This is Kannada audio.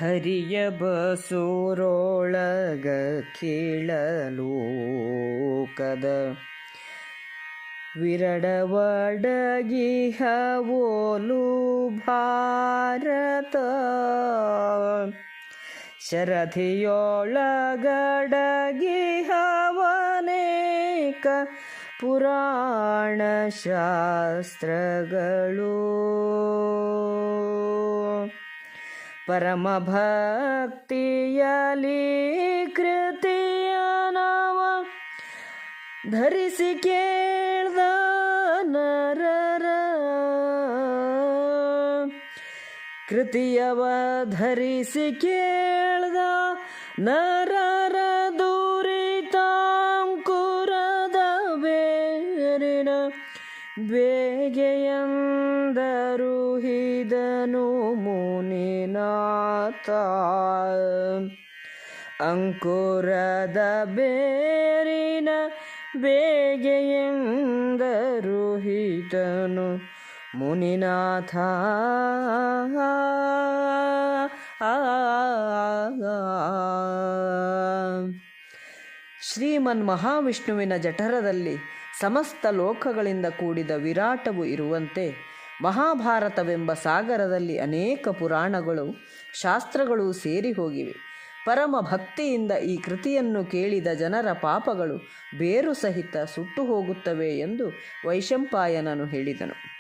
ಹರಿಯ ಬಸೂರೊಳಗ ಕೀಳಲೋಕದ ವಿರಡವಡಗಿಹ ಓಲು ಭಾರತ ಶರಧಿಯೊಳಗಡಗಿಹವನೇಕ ಪುರಾಣ ಶಾಸ್ತ್ರಗಳು ಪರಮ ಭಕ್ತಿಯಲಿ ಕೃತಿಯ ನವ ಧರಿಸಿ ಕೇಳ್ದ ನರರ ಕೃತಿಯವ ಧರಿಸಿ ಕೇಳ್ದ ನರರ ದುರಿತಾಂಕುರದ ಬೇರಿನ ಬೇಗೆಯಂದರು ಹಿದನು ಮುನಿನಾಥ ಅಂಕುರದ ಬೇರಿನ ಬೇಗೆಯಂದರು ಹಿದನು ಮುನಿನಾಥ ಶ್ರೀಮನ್ ಮಹಾವಿಷ್ಣುವಿನ ಜಠರದಲ್ಲಿ ಸಮಸ್ತ ಲೋಕಗಳಿಂದ ಕೂಡಿದ ವಿರಾಟವು ಇರುವಂತೆ ಮಹಾಭಾರತವೆಂಬ ಸಾಗರದಲ್ಲಿ ಅನೇಕ ಪುರಾಣಗಳು ಶಾಸ್ತ್ರಗಳು ಸೇರಿ ಹೋಗಿವೆ. ಪರಮ ಭಕ್ತಿಯಿಂದ ಈ ಕೃತಿಯನ್ನು ಕೇಳಿದ ಜನರ ಪಾಪಗಳು ಬೇರು ಸಹಿತ ಸುಟ್ಟು ಹೋಗುತ್ತವೆ ಎಂದು ವೈಶಂಪಾಯನನು ಹೇಳಿದನು.